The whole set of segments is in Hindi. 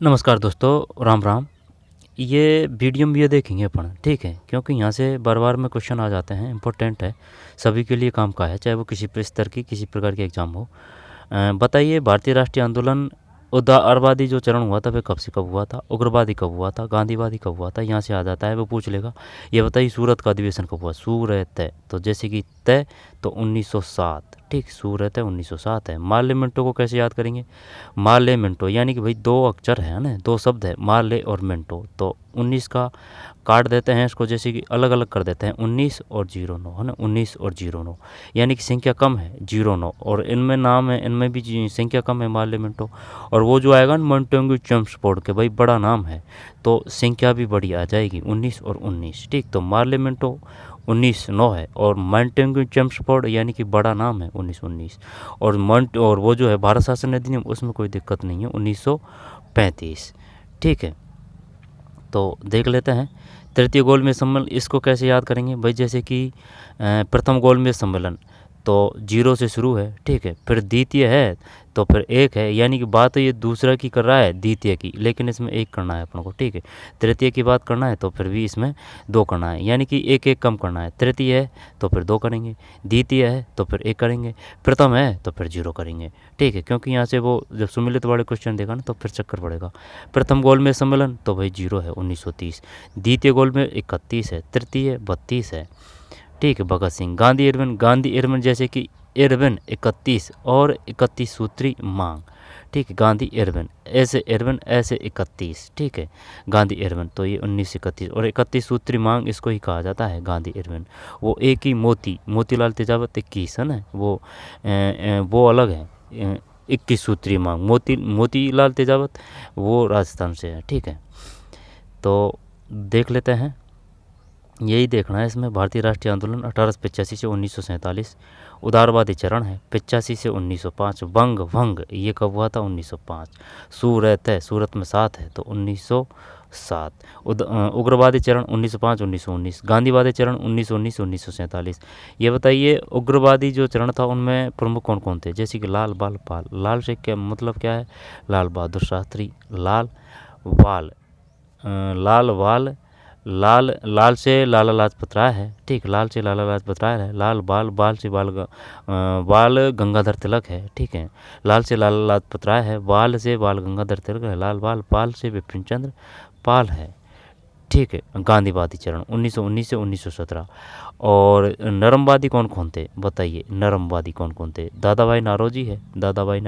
नमस्कार दोस्तों, राम राम। ये वीडियो में ये देखेंगे अपन, ठीक है, क्योंकि यहाँ से बार बार में क्वेश्चन आ जाते हैं, इंपॉर्टेंट है, सभी के लिए काम का है, चाहे वो किसी भी स्तर की किसी प्रकार की एग्ज़ाम हो। बताइए, भारतीय राष्ट्रीय आंदोलन उदारवादी जो चरण हुआ था वह कब से कब हुआ था, उग्रवादी कब हुआ था, गांधीवादी कब हुआ था, यहाँ से आ जाता है, वो पूछ लेगा। ये बताइए, सूरत का अधिवेशन कब हुआ, सूरत, तो जैसे कि तय तो 1907, ठीक, सूरत है 1907 है। मार्ले मिंटो को कैसे याद करेंगे, मार्ले मिंटो यानी कि भाई दो अक्षर है ना, दो शब्द है, मार्ले और मिंटो, तो 19 का काट देते हैं इसको, जैसे कि अलग अलग कर देते हैं, 19 और 09 है ना, 19 और 09 यानी कि संख्या कम है 09, और इनमें नाम है, इनमें भी संख्या कम है मार्ले मिंटो। और वो जो आएगा ना मोंटेगू चेम्सफोर्ड के, भाई बड़ा नाम है तो संख्या भी बड़ी आ जाएगी, 19 और 19, ठीक। तो मार्ले मिंटो 1909 है, और मोंटेगू चेम्सफोर्ड यानी कि बड़ा नाम है 1919, और वो जो है भारत शासन अधिनियम, उसमें कोई दिक्कत नहीं है, 1935, ठीक है। तो देख लेते हैं तृतीय गोलमेज सम्मेलन, इसको कैसे याद करेंगे भाई, जैसे कि प्रथम गोलमेज सम्मेलन तो 0 से शुरू है, ठीक है, फिर द्वितीय है तो फिर 1 है, यानी कि बात ये दूसरा की कर रहा है, द्वितीय की, लेकिन इसमें 1 करना है अपन को, ठीक है। तृतीय की बात करना है तो फिर भी इसमें 2 करना है, यानी कि 1 कम करना है। तृतीय है तो फिर 2 करेंगे, द्वितीय है तो फिर 1 करेंगे, प्रथम है तो फिर 0 करेंगे, ठीक है, क्योंकि यहाँ से वो जब सुमिलित वाले क्वेश्चन देगा ना तो फिर चक्कर पड़ेगा। प्रथम गोलमेज सम्मेलन तो भाई 0 है 1930, द्वितीय गोलमेज 31 है, तृतीय 32 है, ठीक है। भगत सिंह, गांधी इरविन जैसे कि इरविन 31 और 31 सूत्री मांग, ठीक है, गांधी इरविन ऐसे 31, ठीक है, गांधी इरविन, तो ये 1931 और 31 सूत्री मांग, इसको ही कहा जाता है गांधी इरविन। वो एक ही मोतीलाल तेजावत 21 है ना, वो अलग है, 21 सूत्री मांग, मोतीलाल तेजावत वो राजस्थान से है, ठीक है। तो देख लेते हैं, यही देखना है इसमें, भारतीय राष्ट्रीय आंदोलन 1885 से 1947, उदारवादी चरण है 85 से 1905, वंग ये कब हुआ था 1905, सूरत है, सूरत में 7 है तो 1907, उग्रवादी चरण 1905 1919, गांधीवादी चरण 1919 1947। ये बताइए, उग्रवादी जो चरण था उनमें प्रमुख कौन कौन थे, जैसे कि लाल बाल पाल, लाल से क्या मतलब क्या है, लाल बहादुर शास्त्री, लाल वाल, लाल से लाला लाजपत राय है, ठीक, लाल से लाला लाजपत राय है, लाल बाल से बाल गंगाधर तिलक है, ठीक है, लाल से लाला लाजपत राय है, बाल से बाल गंगाधर तिलक है, लाल पाल से विपिन चंद्र पाल है, ठीक है। गांधीवादी चरण 1919 से 1917। और नरमवादी कौन कौन थे बताइए, नरमवादी कौन कौन थे, दादाभाई नारोजी है, दादाभाई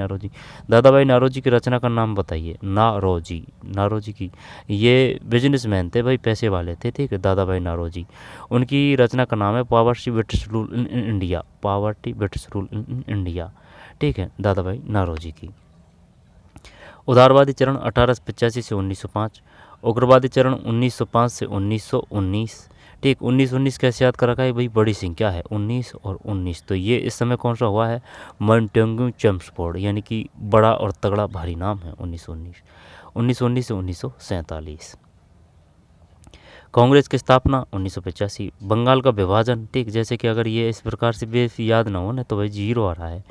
नारोजी की रचना का नाम बताइए, नारोजी की, ये बिजनेसमैन थे भाई, पैसे वाले थे, ठीक है, दादाभाई नारोजी। उनकी रचना का नाम है poverty British rule in India, ठीक है, दादाभाई नारोजी की। उदारवादी चरण 1885 से 1905, उग्रवादी चरण 1905 से 1919, ठीक, 1919 कैसे याद कर रखा है भाई, बड़ी संख्या है 19 और 19, तो ये इस समय कौन सा हुआ है, मोंटेगू चेम्सफोर्ड, यानी कि बड़ा और तगड़ा भारी नाम है 1919 से 1947। कांग्रेस की स्थापना 1985, बंगाल का विभाजन, ठीक, जैसे कि अगर ये इस प्रकार से बेस याद ना हो ना तो भाई 0 आ रहा है,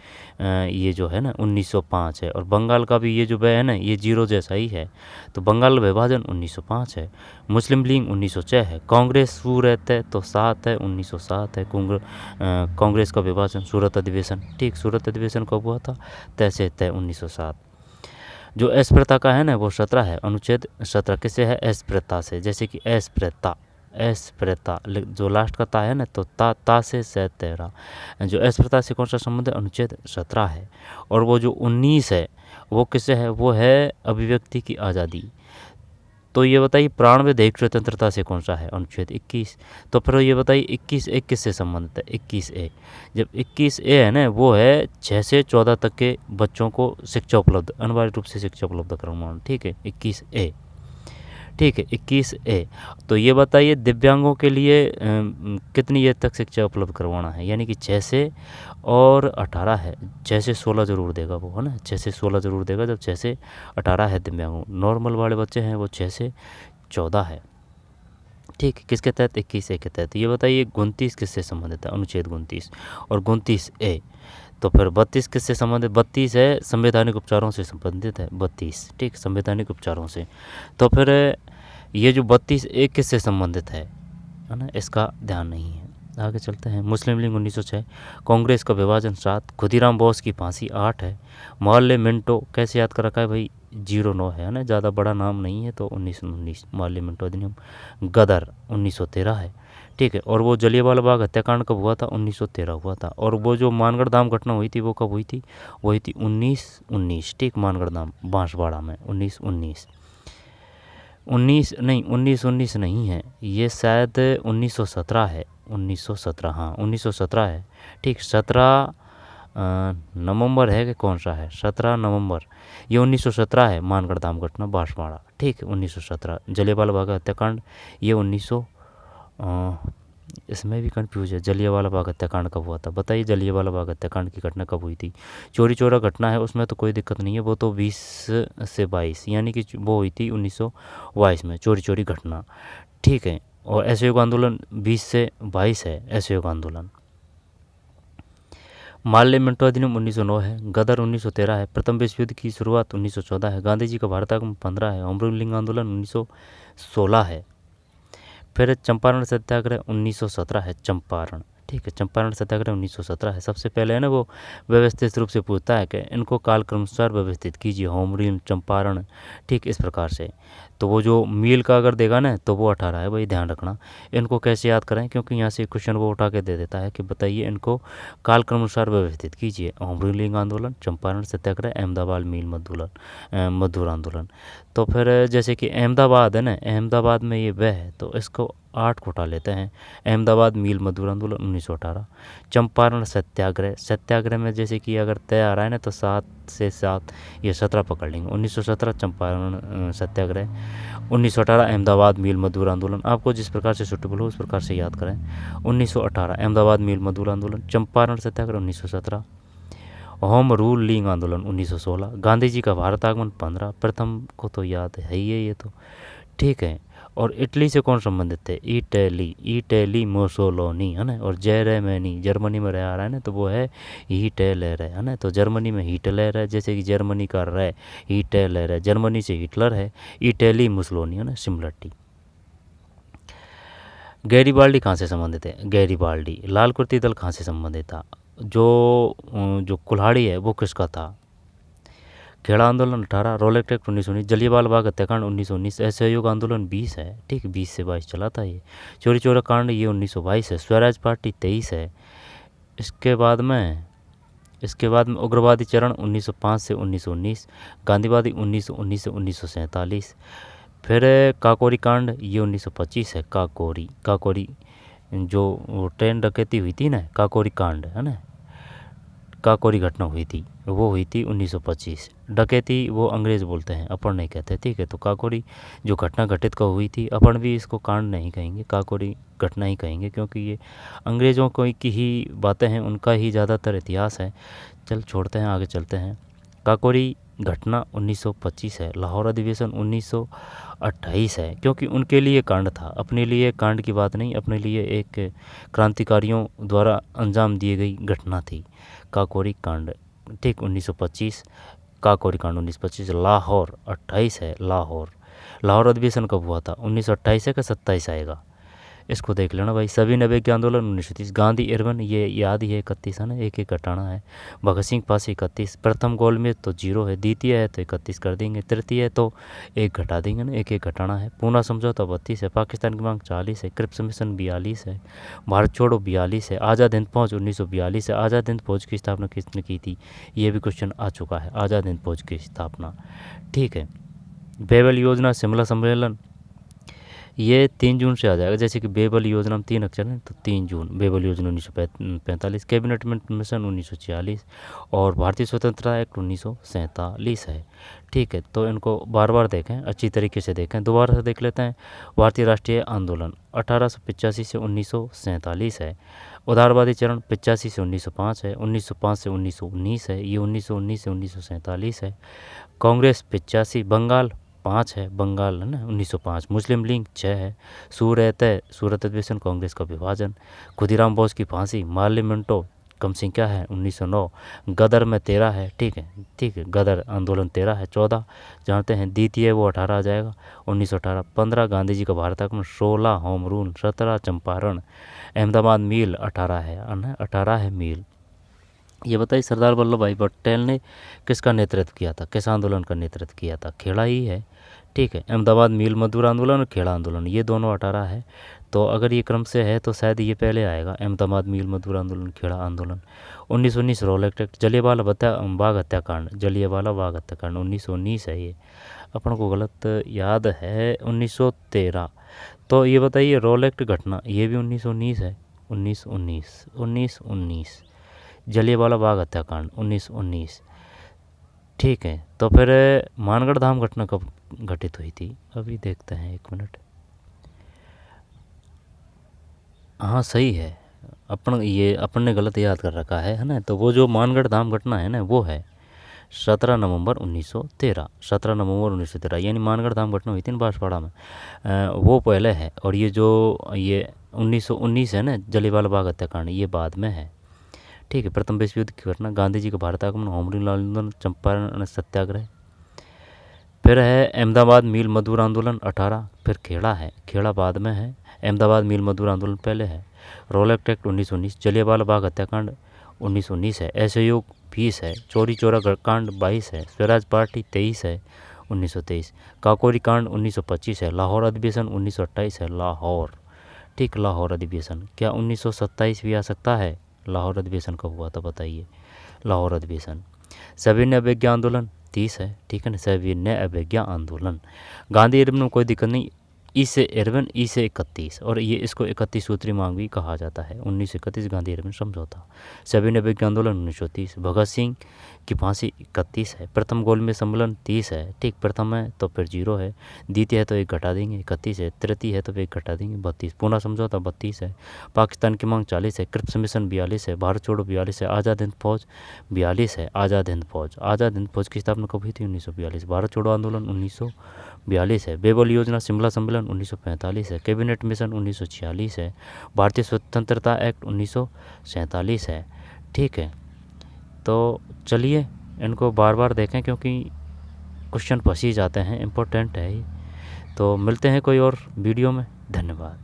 ये जो है ना 1905 है, और बंगाल का भी ये जो है ना ये 0 जैसा ही है, तो बंगाल विभाजन 1905 है। मुस्लिम लीग 1906 है, कांग्रेस सूरत है तो 7 है 1907 है, कांग्रेस का विभाजन, सूरत अधिवेशन, ठीक, सूरत अधिवेशन कब हुआ था, तय 1907। जो अस्पृश्यता का है ना वो 17 है, अनुच्छेद 17 किससे है, अस्पृश्यता से, जैसे कि अस्पृश्यता जो लास्ट का ता है ना तो ता से 13, जो अस्पृश्यता से कौन सा संबंध है, अनुच्छेद 17 है। और वो जो 19 है वो किससे है, वो है अभिव्यक्ति की आज़ादी। तो ये बताइए, प्राणविधिक स्वतंत्रता से कौन सा है, अनुच्छेद 21। तो फिर ये बताइए 21A किससे संबंधित है, 21A, जब 21A है ना वो है 6 से 14 तक के बच्चों को शिक्षा उपलब्ध, अनिवार्य रूप से शिक्षा उपलब्ध करवाना, ठीक है, 21A, ठीक है, 21A। तो ये बताइए, दिव्यांगों के लिए कितनी एज तक शिक्षा उपलब्ध करवाना है, यानी कि 6 से और 18 है, 6 से 16 ज़रूर देगा वो, है ना, 6 से 16 ज़रूर देगा, जब 6 से 18 है दिव्यांगों। नॉर्मल वाले बच्चे हैं वो 6 से 14 है, ठीक, किसके तहत, 21A के तहत। ये बताइए 29 किससे संबंधित है, अनुच्छेद 29 और 29A। तो फिर 32 किससे संबंधित, 32 है संवैधानिक उपचारों से संबंधित है, 32, ठीक, संवैधानिक उपचारों से। तो फिर ये जो 32 एक किससे संबंधित है ना, इसका ध्यान नहीं है। आगे चलते हैं। मुस्लिम लीग 1906, कांग्रेस का विभाजन 7, खुदीराम बोस की फांसी 8 है, मोहल्ले मिंटो कैसे याद कर रखा है भाई, 09 है ना, ज़्यादा बड़ा नाम नहीं है, तो 1919 मोहल्ले मिंटो अधिनियम। गदर 1913 है, ठीक है। और वो जलियांवाला बाग हत्याकांड कब हुआ था, 1913 हुआ था। और वो जो मानगढ़ धाम घटना हुई थी वो कब हुई थी, वही थी 1919, ठीक, मानगढ़ धाम बांसवाड़ा में 1919। 1919 नहीं है, ये शायद 1917 है, 1917, हाँ 1917 है, ठीक। 17 नवंबर है कि कौन सा है, 17 नवंबर, ये 1917 है। मानगढ़ धाम घटना बांसवाड़ा, ठीक है, 1917। जलियांवाला बाग हत्याकांड ये 1900, इसमें भी कंफ्यूज है, जलियांवाला बाग हत्याकांड कब हुआ था, बताइए जलियांवाला बाग हत्याकांड की घटना कब हुई थी। चोरी चोरा घटना है, उसमें तो कोई दिक्कत नहीं है, वो तो 20 से 22, यानी कि वो हुई थी 1922 में चोरी चोरी घटना, ठीक है। और असहयोग आंदोलन 20 से 22 है, असहयोग आंदोलन। माल्य मिंटो अधिनियम 1909 है, गदर 1913 है, प्रथम विश्व युद्ध की शुरुआत 1914 है, गांधी जी का भारत आगमन 15 है, होम रूलिंग आंदोलन 1916 है। फिर चंपारण सत्याग्रह 1917 है, चंपारण, ठीक है, चंपारण सत्याग्रह 1917 है। सबसे पहले है ना वो व्यवस्थित रूप से पूछता है कि इनको कालक्रम अनुसार व्यवस्थित कीजिए, होम रूल, चंपारण, ठीक, इस प्रकार से। तो वो जो मील का अगर देगा ना तो वो 18 है, भाई ध्यान रखना। इनको कैसे याद करें, क्योंकि यहाँ से क्वेश्चन वो उठा के दे देता है कि बताइए इनको कालक्रम अनुसार व्यवस्थित कीजिए, होम रूलिंग आंदोलन, चंपारण सत्याग्रह, अहमदाबाद मील मजदूर आंदोलन। तो फिर जैसे कि अहमदाबाद है ना, अहमदाबाद में ये वह है, तो इसको 8 को उठा लेते हैं। अहमदाबाद मील मजदूर आंदोलन 1918। चंपारण सत्याग्रह, सत्याग्रह में जैसे कि अगर तय आ रहा है ना तो 7 से 7 ये 17 पकड़ लेंगे। 1917 चंपारण सत्याग्रह, 1918 अहमदाबाद मील मजदूर आंदोलन। आपको जिस प्रकार से सूटेबल हो उस प्रकार से याद करें। 1918 अहमदाबाद मील मजदूर आंदोलन, चंपारण सत्याग्रह 1917, होम रूल लीग आंदोलन 1916, गांधी जी का भारत आगमन 15, प्रथम को तो याद है ही है ये तो, ठीक है। और इटली से कौन संबंधित थे, इटली मोसोलोनी है ना। और जर्मनी, जर्मनी में रह आ रहा है ना, तो वो है हिटलर है ना। तो जर्मनी में हिटलर है, जैसे कि जर्मनी का रे हिटलर है, जर्मनी से हिटलर है, इटली मुसोलिनी है ना, सिमिलरिटी। गैरीबाल्डी कहाँ से संबंधित है, गैरीबाल्डी लाल कुर्ती दल कहाँ से संबंधित था, जो कुल्हाड़ी है वो किसका था। खेड़ा आंदोलन 18, रोलेट एक्ट 1919, जलियांवाला बाग हत्याकांड 1919, असहयोग आंदोलन 20 है, ठीक, 20 से 22 चला था ये। चोरी चोरा कांड ये 1922 है, स्वराज पार्टी 23 है। इसके बाद में उग्रवादी चरण 1905 से 1919, गांधीवादी 1919 से 1947। फिर काकोरी कांड ये 1925 है, काकोरी जो ट्रेन डकैती हुई थी ना, काकोरी कांड है ना, काकोरी घटना हुई थी, वो हुई थी 1925। डकैती वो अंग्रेज बोलते हैं, अपन नहीं कहते, ठीक है। तो काकोरी जो घटना घटित का हुई थी, अपन भी इसको कांड नहीं कहेंगे, काकोरी घटना ही कहेंगे, क्योंकि ये अंग्रेज़ों की ही बातें हैं, उनका ही ज़्यादातर इतिहास है। चल छोड़ते हैं, आगे चलते हैं। काकोरी घटना 1925 है, लाहौर अधिवेशन 1928 है, क्योंकि उनके लिए कांड था, अपने लिए कांड की बात नहीं, अपने लिए एक क्रांतिकारियों द्वारा अंजाम दी गई घटना थी काकोरी कांड, ठीक, 1925। काकोरी कांड 1925, लाहौर 28 है, लाहौर अधिवेशन कब हुआ था, 1928 है कि 27 आएगा, इसको देख लेना भाई। सभी नब्बे के आंदोलन 1930, गांधी इरवन ये याद ही है, 31 है ना, एक घटाना है। भगत सिंह फांसी 31, प्रथम गोलमेज तो 0 है, द्वितीय है तो 31 कर देंगे, तृतीय है तो 1 घटा देंगे ना, एक घटाना है। पूना समझौता 32 है, पाकिस्तान की मांग 40 है, क्रिप्स मिशन 42 है, भारत छोड़ो 42 है, आज़ाद हिंद फौज 1942 है। आज़ाद हिंद फौज की स्थापना किसने की थी, ये भी क्वेश्चन आ चुका है, आज़ाद हिंद फौज की स्थापना, ठीक है। बेबल योजना, शिमला सम्मेलन ये 3 जून से आ जाएगा, जैसे कि बेबल योजना में 3 अक्षर हैं तो 3 जून, बेबल योजना 1945, कैबिनेट मिशन 1946 और भारतीय स्वतंत्रता एक्ट 1947 है, ठीक है। तो इनको बार बार देखें, अच्छी तरीके से देखें, दोबारा से देख लेते हैं। भारतीय राष्ट्रीय आंदोलन 1885 से 1947 है, उदारवादी चरण 85 से 1905 है, 1905 से 1919 है, ये 1919 से 1947 है। कांग्रेस 85, बंगाल 5 है, बंगाल है ना 1905, मुस्लिम लीग 6 है, सूरत अधिवेशन, कांग्रेस का विभाजन, खुदीराम बोस की फांसी, मार्ली मिंटो कमसिंह क्या है 1909, गदर में 13 है, ठीक है, गदर आंदोलन 13 है। 14 जानते हैं, द्वितीय वो 18 आ जाएगा 1918। 15 गांधी जी का भारत आक्रमण। 16 होम रूल। 17 चंपारण। अहमदाबाद मील 18 है, 18 है मील। ये बताइए सरदार वल्लभ भाई पटेल ने किसका नेतृत्व किया था, किस आंदोलन का नेतृत्व किया था, खेड़ा ही है, ठीक है। अहमदाबाद मील मजदूर आंदोलन और खेड़ा आंदोलन, ये दोनों 18 है। तो अगर ये क्रम से है तो शायद ये पहले आएगा, अहमदाबाद मील मजदूर आंदोलन, खेड़ा आंदोलन। 1919 रॉलेट एक्ट, जलियांवाला बाग हत्याकांड, जलियांवाला बाग हत्याकांड 1919 है ये, अपन को गलत याद है 1913। तो ये बताइए रोल एक्ट घटना, ये भी 1919 है, 1919 जलियांवाला बाग हत्याकांड 1919, ठीक है। तो फिर मानगढ़ धाम घटना कब घटित हुई थी, अभी देखते हैं, 1 मिनट। हाँ सही है, अपन ने गलत याद कर रखा है ना। तो वो जो मानगढ़ धाम घटना है ना, वो है 17 नवंबर 1913, 17 नवंबर 1913, यानी मानगढ़ धाम घटना हुई थी ना बांसवाड़ा में, वो पहले है। और ये जो ये 1919 है ना जलियांवाला बाग हत्याकांड, ये बाद में है, ठीक है। प्रथम विश्व युद्ध की घटना, गांधी जी का भारत आगमन, होम रूल आंदोलन, चंपारण सत्याग्रह। फिर है अहमदाबाद मील मजदूर आंदोलन 18। फिर खेड़ा है, खेड़ा बाद में है, अहमदाबाद मील मजदूर आंदोलन पहले है। रोलेक्ट एक्ट 1919, जलियांवाला बाग हत्याकांड 1919 है। असहयोग 20 है। चोरी चोरा कांड 22 है। स्वराज पार्टी 23 है 1923। काकोरी कांड 1925 है। लाहौर अधिवेशन 1928 है, लाहौर, ठीक, लाहौर अधिवेशन। क्या 1927 भी आ सकता है, लाहौर अधिवेशन कब हुआ था बताइए, लाहौर अधिवेशन। सविनय अवज्ञा आंदोलन 30 है, ठीक है ना, सविनय अवज्ञा आंदोलन। गांधी इरविन में कोई दिक्कत नहीं, ई से इरविन, ई से 31, और ये इसको 31 सूत्री मांग भी कहा जाता है। 1931 गांधी इरविन समझौता। सविनय अवज्ञा आंदोलन 1930। भगत सिंह की फांसी 31 है। प्रथम गोलमेज सम्मेलन 30 है, ठीक, प्रथम है तो फिर 0 है, द्वितीय है तो 1 घटा देंगे 31 है, तृतीय है तो 1 घटा देंगे 32। पूना समझौता 32 है। पाकिस्तान की मांग 40 है। क्रिप्स मिशन 42 है। भारत छोड़ो 42 है। आज़ाद हिंद फौज 42 है। आज़ाद हिंद फौज, आज़ाद हिंद फौज की स्थापना कब हुई थी, 1942। भारत छोड़ो आंदोलन 1942 है। बेबल योजना, शिमला सम्मेलन 1945 है। कैबिनेट मिशन 1946 है। भारतीय स्वतंत्रता एक्ट 1947 है, ठीक है। तो चलिए इनको बार बार देखें क्योंकि क्वेश्चन फंस ही जाते हैं, इम्पोर्टेंट है ये। तो मिलते हैं कोई और वीडियो में, धन्यवाद।